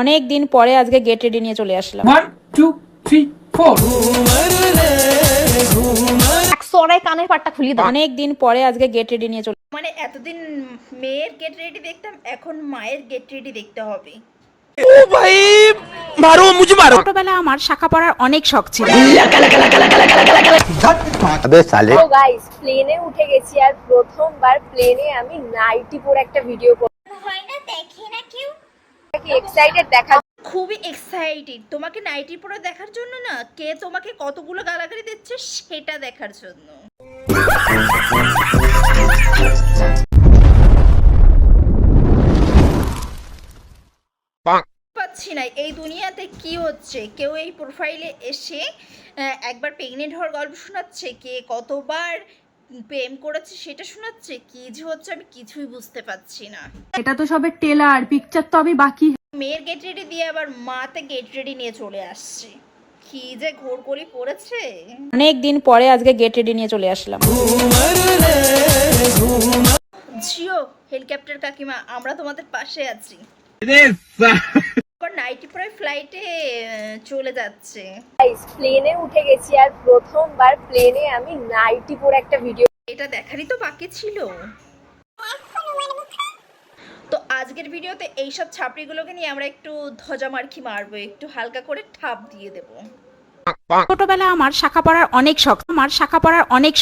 অনেক দিন পরে আজকে গেট রেডি নিয়ে চলে আসলাম। 1 2 3 4 একশোরাই কানের পাটটা খুলিয়ে দাও। অনেক দিন পরে আজকে গেট রেডি নিয়ে চলে মানে এতদিন মেয়ের গেট রেডি দেখতাম, এখন মায়ের গেট রেডি দেখতে হবে। ओ भाई मारो मुझे मारो। ছোটবেলা আমার শাখা পড়ার অনেক শখ ছিল। अबे साले তো গাইস, প্লেনে উঠে গেছি আর প্রথমবার প্লেনে আমি নাইটি পরে একটা ভিডিও করব। হয় না, দেখে না কেউ। কি এক্সাইটেড দেখা। খুবই এক্সাইটেড তোমাকে নাইটি পরে দেখার জন্য, না কে তোমাকে কতগুলো গালাগালি দিচ্ছে সেটা দেখার জন্য। পাচ্ছি না এই দুনিয়াতে কি হচ্ছে। কেউ এই প্রোফাইলে এসে একবার প্রেগনেন্ট হওয়ার গল্প শোনাচ্ছে, কে কতবার প্রেম করেছে সেটা শোনাচ্ছে, কি যে হচ্ছে আমি কিছুই বুঝতে পারছি না। এটা তো সবে টেলার, পিকচার তো আমি বাকি। মেয়ের গেট রেডি দিয়ে আবার মাতে গেট রেডি নিয়ে চলে আসছে, কি যে ঘোরকলি পড়েছে। অনেক দিন পরে আজকে গেট রেডি নিয়ে চলে আসলাম। জিও হেলিকপ্টার কাকিমা, আমরা তোমাদের পাশে আছি। নাইটি পরে ফ্লাইটে চলে যাচ্ছে। গাইস, প্লেনে উঠে গেছি আর প্রথমবার প্লেনে আমি নাইটি পরে একটা ভিডিও। এটা দেখারই তো বাকি ছিল। তো আজকের ভিডিওতে এইসব ছাপড়িগুলোকে নিয়ে আমরা একটু ধজামার্কি মারবো, একটু হালকা করে ঠাপ দিয়ে দেবো। ছোটবেলা আমার শাখা পড়ার অনেক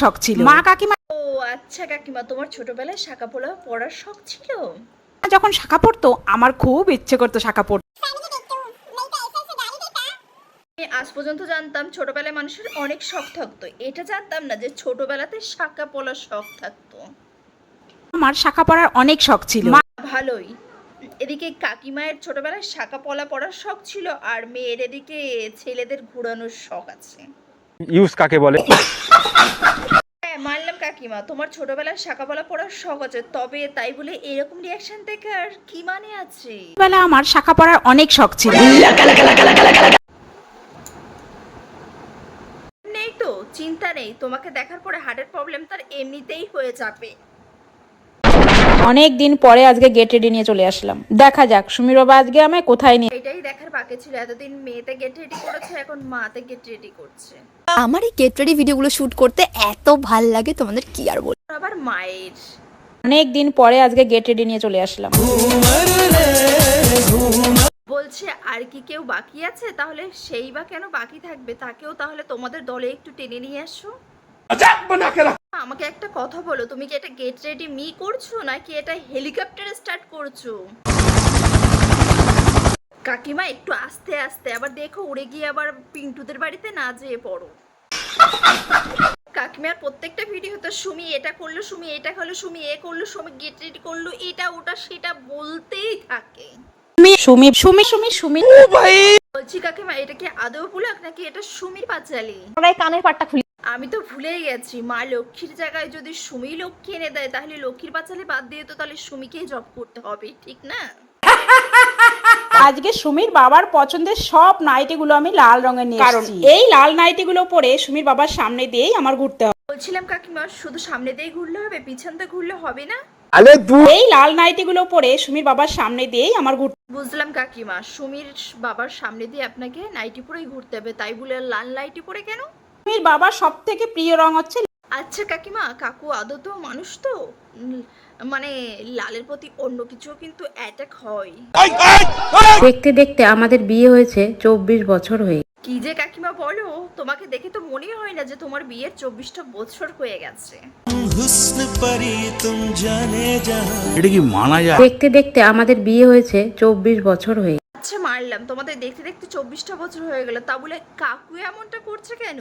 শখ ছিল। মা কাকিমা ও আচ্ছা কাকিমা, তোমার ছোটবেলায় শাখা পোলা পড়ার শখ ছিল? যখন শাখা পড়তো আমার খুব ইচ্ছে করতো শাখা পড়তে। আমি আজ পর্যন্ত জানতাম ছোটবেলায় মানুষের অনেক শখ থাকতো, এটা জানতাম না যে ছোটবেলাতে শাখা পলার শখ থাকতো। আমার শাখা পড়ার অনেক শখ ছিল। ভালোই। এদিকে কাকিমায়ের ছোটবেলায় শাখা পলা পড়ার শখ ছিল, আর মেয়ের এদিকে ছেলেদের ঘোরানোর শখ আছে। यूज काके बोले হ্যাঁ মানলাম কাকিমা, তোমার ছোটবেলায় শাখা পলা পড়ার শখ আছে, তবে তাই বলে এরকম রিয়াকশন দেখে আর কি মানে আছে? ছোটবেলা আমার শাখা পড়ার অনেক শখ ছিল। নেই তো চিন্তা নেই, তোমাকে দেখার পরে হার্টের প্রবলেম তার এমনিতেই হয়ে যাবে। অনেক দিন পরে আজকে গেট রেডি নিয়ে চলে আসলাম। দেখা যাক সুমির বাবা আজকে আমায় কোথায় নিয়ে। এটাই দেখার বাকি ছিল, এতদিন মেয়েতে গেট রেডি করেছে, এখন মাতে গেট রেডি করছে। আমার এই গেট রেডি ভিডিওগুলো শুট করতে এত ভাল লাগে, তোমাদের কি আর বলবো। আবার মায়ের। অনেক দিন পরে আজকে গেট রেডি নিয়ে চলে আসলাম। বলছে আর কি কেউ বাকি আছে? তাহলে সেই বা কেন বাকি থাকবে, তাকেও তাহলে তোমাদের দলে একটু টেনে নিয়ে আসো। আমাকে একটা কথা বলো, তুমি কি এটা গেট রেডি মি করছো নাকি এটা হেলিকপ্টারে স্টার্ট করছো? কাকিমা একটু আস্তে আস্তে, আবার দেখো উড়ে গিয়ে আবার পিন্টুদের বাড়িতে না যেয়ে পড়ো। কাকিমার প্রত্যেকটা ভিডিওতে সুমি এটা করলো, সুমি এটা করলো, সুমি এ করলো, সুমি গেট রেডি করলো, এটা ওটা সেটা বলতেই থাকে। সুমি সুমি সুমি সুমি বলছি কাকিমা, এটা কি আদৌ পুলাক নাকি এটা সুমির পাঁচালি? একশোরাই কানের পাটটা খুলি। আমি তো ভুলেই গেছি, মা লক্ষ্মীর জায়গায় যদি সুমি লক্ষ্মী এনে দেয় তাহলে লক্ষ্মীর পাঁচালি বাদ দিয়ে তো তাহলে সুমিকেই জব করতে হবে, ঠিক না? আজকে সুমির বাবার পছন্দের সব নাইটিগুলো আমি লাল রঙের নিয়ে এসেছি। এই লাল নাইটিগুলো পরে সুমির বাবার সামনে দিয়েই আমার ঘুরতে হবে। বলছিলাম কাকিমা, শুধু সামনে দিয়ে ঘুরলে হবে, পিছন দিয়ে ঘুরলে হবে না? अरे तू এই লাল নাইটিগুলো পরে সুমির বাবার সামনে দিয়েই আমার ঘুরতে। বুঝলাম কাকিমা, সুমির বাবার সামনে দিয়ে আপনাকে নাইটি পরেই ঘুরতে হবে, তাই বলে লাল নাইটি পরে কেন? সুমির বাবার সব থেকে প্রিয় রং হচ্ছে। আচ্ছা কাকিমা, কাকু আদৌ তো মানুষ তো, মানে লালের প্রতি অন্য কিছু কিন্তু অ্যাটাক হয়। দেখতে দেখতে আমাদের বিয়ে হয়েছে 24 বছর হয়ে। কি যে কাকিমা বলো, তোমাকে দেখে তো মনেই হয় না যে তোমার বিয়ের 24টা বছর হয়ে গেছে। এটা কি মানা যায়? দেখতে দেখতে আমাদের বিয়ে হয়েছে 24 বছর হয়ে। আচ্ছা মানলাম, তোমাদের দেখতে দেখতে 24টা বছর হয়ে গেল, তা বলে কাকু এমনটা করছে কেন?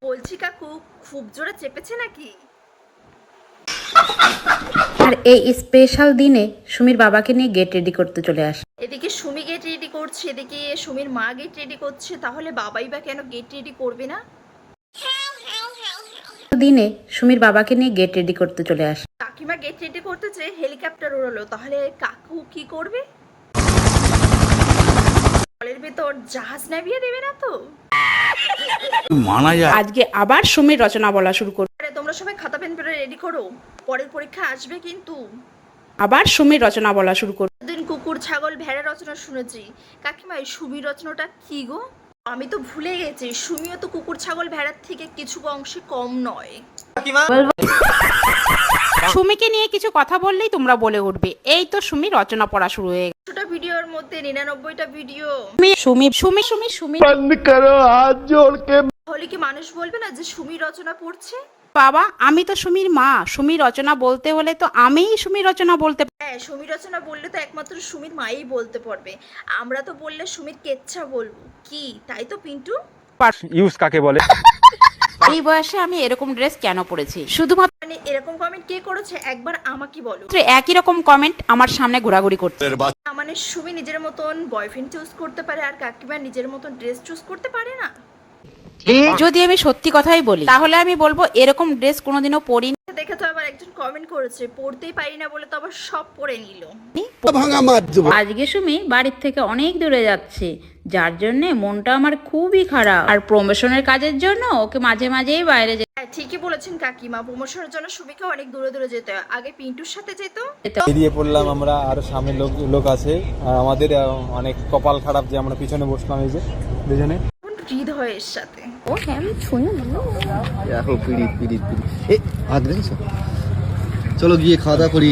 বলছি কাকু খুব জোরে চেপেছে নাকি? আর এই স্পেশাল দিনে সুমির বাবাকে নিয়ে গেট রেডি করতে চলে আসে। এদিকে সুমি গেট রেডি করছে, এদিকে সুমির মা গেট রেডি করছে, তাহলে বাবাই বা কেন গেট রেডি করবে না? দিনে সুমির বাবাকে নিয়ে গেট রেডি করতে চলে আসে। কাকিমা গেট রেডি করতে চেয়ে হেলিকপ্টার উড়ালো, তাহলে কাকু কি করবে? জলের ভেতর জাহাজ নামিয়ে দেবে না তো? মানা যায়? আজকে আবার সুমির রচনা বলা শুরু করবে। আরে তোমরা সবাই খাতা পেন পেরে রেডি করো, পরের পরীক্ষা আসবে কিন্তু। আবার সুমির রচনা বলা শুরু করবে। দিন কুকুর কুকুর ছাগল ভেড়া রচনা শুনেছি, কাকিমা এই সুমি রচনাটা কি গো? আমি তো ভুলে গেছি, সুমিও তো কুকুর ছাগল ভেড়ার থেকে কিছু অংশে কম নয়। সুমিকে নিয়ে কিছু কথা বললেই তোমরা বলে উঠবে এই তো সুমি রচনা পড়া শুরু হয়ে গেছে। 100টা ভিডিওর মধ্যে 99টা ভিডিও। সুমি সুমি সুমি সুমি হলে কি মানুষ বলবে না যে সুমি রচনা পড়ছে? বাবা আমি তো সুমির মা, সুমি রচনা বলতে হলে তো আমিই সুমি রচনা বলতে হ্যাঁ, সুমি রচনা বললে তো একমাত্র সুমির মাই বলতে পারবে, আমরা তো বললে সুমির কেচ্ছা বলবো কি, তাই তো পিন্টু? ইউজ কাকে বলে? এই বয়সে আমি এরকম ড্রেস কেন পরেছি? শুধুমাত্র মানে এরকম কমেন্ট কে করেছে একবার আমাকে বলো। একই রকম কমেন্ট আমার সামনে ঘোরাঘুরি করছে। মানে সুমি নিজের মতন বয়ফ্রেন্ড চুজ করতে পারে আর কাকিমা নিজের মতন ড্রেস চুজ করতে পারে না? যদি আমি সত্যি কথাই বলি তাহলে আমি বলবো এরকম ড্রেস কোনোদিনও পরিনি। দেখে তো আবার একজন কমেন্ট করেছে পড়তেই পারি না বলে তো আবার সব পড়ে নিল। আজকে সুমি বাড়ির থেকে অনেক দূরে যাচ্ছে, যার জন্য মনটা আমার খুবই খারাপ। আর প্রমোশনের কাজের জন্য ওকে মাঝে মাঝেই বাইরে হ্যাঁ ঠিকই বলেছেন কাকিমা, প্রমোশনের জন্য সুমিকে অনেক দূরে দূরে যেতে হয়, আগে পিন্টুর সাথে যেত। বেরিয়ে পড়লাম আমরা, আর সামনে লোক আছে, আর আমাদের অনেক কপাল খারাপ যে আমরা পিছনে বসলাম এই যে দুজনে হৃদয়ের সাথে। ও হ্যাঁ আমি শুনি দেখো পিড়িত পিড়িত পিড়িত এই হাত রেখেছো, চলো গিয়ে খাওয়া দাওয়া করি।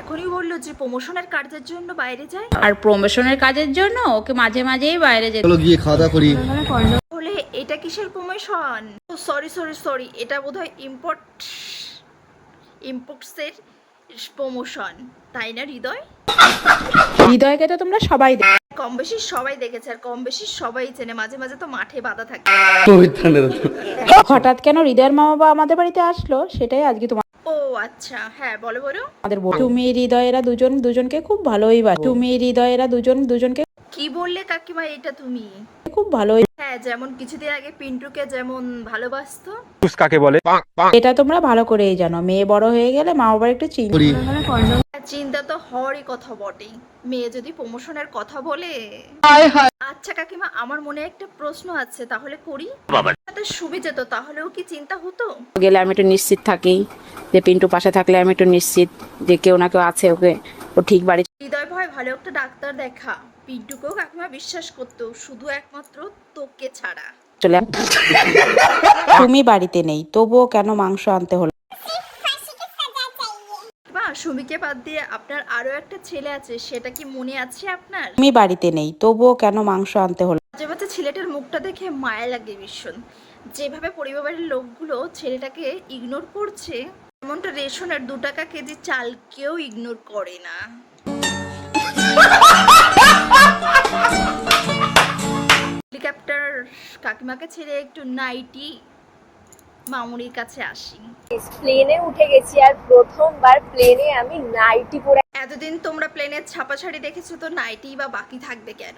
এখনই বললো যে প্রমোশনের কাজের জন্য বাইরে যায়। আর প্রমোশনের কাজের জন্য ওকে মাঝে মাঝেই বাইরে যেতে। চলো গিয়ে খাওয়া দাওয়া করি। বলে এটা কিসের প্রমোশন? ও সরি সরি সরি, এটা বোধহয় ইম্পোর্টসের প্রমোশন, তাই না হৃদয়? হৃদয়কে তো তোমরা সবাই কম বেশি সবাই দেখেছে আর কম বেশি সবাই চেনে, মাঝে মাঝে তো মাঠে বাঁধা থাকে। হঠাৎ কেন হৃদয়ের মা বাবা আমাদের বাড়িতে আসলো সেটাই আজকে ও আচ্ছা, হ্যাঁ বলো বলো। তোমাদের তুমি হৃদয়েরা দুজনকে খুব ভালোই বাসে। তুমি হৃদয়েরা দুজনকে কি বললে কাকিমা এটা তুমি? খুব ভালোই। হ্যাঁ, যেমন কিছুদিন আগে পিন্টুকে যেমন ভালোবাসতো। ইউজ কাকে বলে? এটা তোমরা ভালো করেই জানো, মেয়ে বড় হয়ে গেলে মা বাবার একটু চিন্তা তো হওয়ারই কথা বটেই, মেয়ে যদি প্রমোশনের কথা বলে। আচ্ছা কাকিমা, আমার মনে একটা প্রশ্ন আছে, তাহলে করি সাথে সুবি যেত তাহলেও কি চিন্তা হতো? গেলে আমি একটু নিশ্চিত থাকি যে পিন্টু পাশে থাকলে আমি একটু নিশ্চিত যে কেউ না কেউ আছে, ওকে ও ঠিক বাড়ি হৃদয় ভয় ভালো একটা ডাক্তার দেখা, পিন্টুকেও কাকিমা বিশ্বাস করতো, শুধু একমাত্র তোকে ছাড়া। চলে তুমি বাড়িতে নেই তবুও কেন মাংস আনতে হলো? বা সুমিকে বাদ দিয়ে আপনার আরো একটা ছেলে আছে, সেটা কি মনে আছে আপনার? তুমি বাড়িতে নেই তবুও কেন মাংস আনতে হলো? মাঝে মাঝে ছেলেটার মুখটা দেখে মায়া লাগে ভীষণ, যেভাবে পরিবারের লোকগুলো ছেলেটাকে ইগনোর করছে, এমনটা রেশনের 2 টাকা কেজি চাল কেউ ইগনোর করে না। হেলিকপ্টার কাকিমাকে ছেড়ে একটু নাইটি মামুনির কাছে আসি। প্লেনে উঠে গেছি আর প্রথমবার প্লেনে আমি নাইটি পরে। এতদিন তোমরা প্লেনের ছাপা শাড়ি দেখেছো, তো নাইটি বা বাকি থাকবে কেন?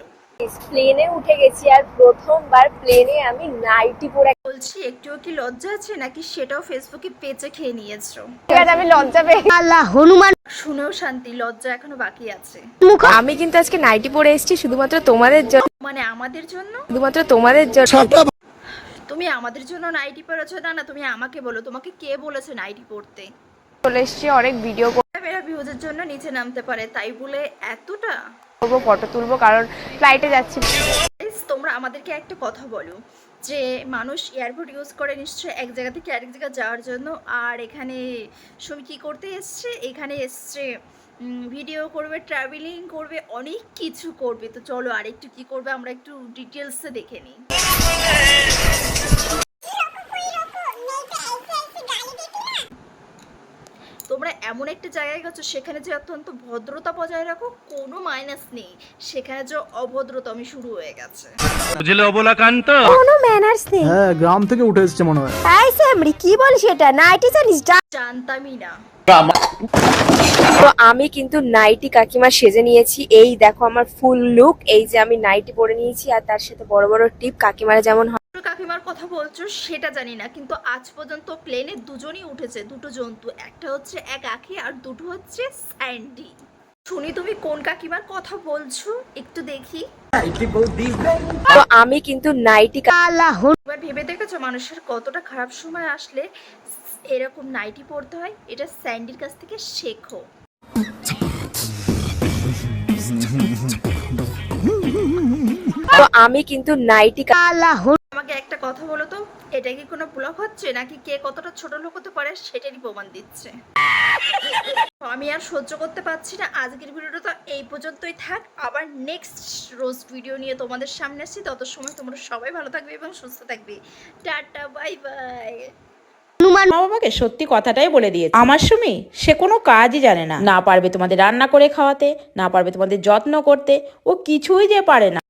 প্লেনে উঠে গেছি আর প্রথমবার প্লেনে আমি নাইটি পরে। বলছি একটুও কি লজ্জা আছে নাকি সেটাও ফেসবুকে পেঁচে খেয়ে নিয়েছো? আমি লজ্জা পেয়ে শুনেও শান্তি, লজ্জা এখনো বাকি আছে। আমি কিন্তু আজকে নাইটি পরে এসেছি শুধুমাত্র তোমাদের জন্য, মানে আমাদের জন্য? শুধুমাত্র তোমাদের জন্য। তুমি আমাদের জন্য নাইটি পরেছো? না না, তুমি আমাকে বলো, তোমাকে কে বলেছে নাইটি পরতে? চলে এসেছি অনেক ভিডিও মেয়েরা ভিউজের জন্য নিচে নামতে পারে, তাই বলে এতটা করবো, ফটো তুলবো, কারণ ফ্লাইটে যাচ্ছি। Guys, তোমরা আমাদেরকে একটা কথা বলো, যে মানুষ এয়ারপোর্ট ইউজ করে নিশ্চয়ই এক জায়গা থেকে আরেক জায়গা যাওয়ার জন্য, আর এখানে সুমি কি করতে এসছে? এখানে এসছে ভিডিও করবে, ট্রাভেলিং করবে, অনেক কিছু করবে। তো চলো আরেকটু কি করবে আমরা একটু ডিটেলসে দেখে নিই। তোমরা এমন একটা জায়গায় গেছো সেখানে যে অত্যন্ত ভদ্রতা বজায় রাখো, কোনো মাইনাস নেই, সেখানে যে অভদ্রতামি শুরু হয়ে গেছে। বুঝলে অবলাকান্ত? কোনো ম্যানার্স নেই। হ্যাঁ, গ্রাম থেকে উঠে এসেছে মনে হয়। এই স্যামরি কি বলিস এটা? নাইটি জানিস? জানতামই না। তো আমি কিন্তু নাইটি কাকিমা সেজে নিয়েছি, এই দেখো আমার ফুল লুক, এই যে আমি নাইটি পরে নিয়েছি আর তার সাথে বড় বড় টিপ। কাকিমারা যেমন কাকিমার কথা বলছো সেটা জানি না, কিন্তু আজ পর্যন্ত প্লেনে দুজনই উঠেছে, দুটো জন্তু, একটা হচ্ছে এক আঁখি আর দুটো হচ্ছে স্যান্ডি। শুনি তুমি কোন কাকিমার কথা বলছো, একটু দেখি। তো আমি কিন্তু নাইটি এবার ভেবে দেখেছো মানুষের কতটা খারাপ সময় আসলে এরকম নাইটি পরতে হয়? এটা স্যান্ডির কাছ থেকে শেখো। তো আমি কিন্তু নাইটি আমাকে একটা কথা বলো তো, এটা কি কোনো ব্লগ হচ্ছে নাকি কে কতটা ছোট লোক হতে পারে সেটারই প্রমাণ দিচ্ছে? আমি আর সহ্য করতে পারছি না। আজকের ভিডিওটা তো এই পর্যন্তই থাক, আবার নেক্সট রোস্ট ভিডিও নিয়ে তোমাদের সামনে আসছি। তত সময় তোমরা সবাই ভালো থাকবে এবং সুস্থ থাকবে। Tata, bye bye. মা বাবাকে সত্যি কথাটাই বলে দিয়েছে, আমার সুমি সে কোনো কাজই জানে না, না পারবে তোমাদের রান্না করে খাওয়াতে, না পারবে তোমাদের যত্ন করতে, ও কিছুই যে পারে না।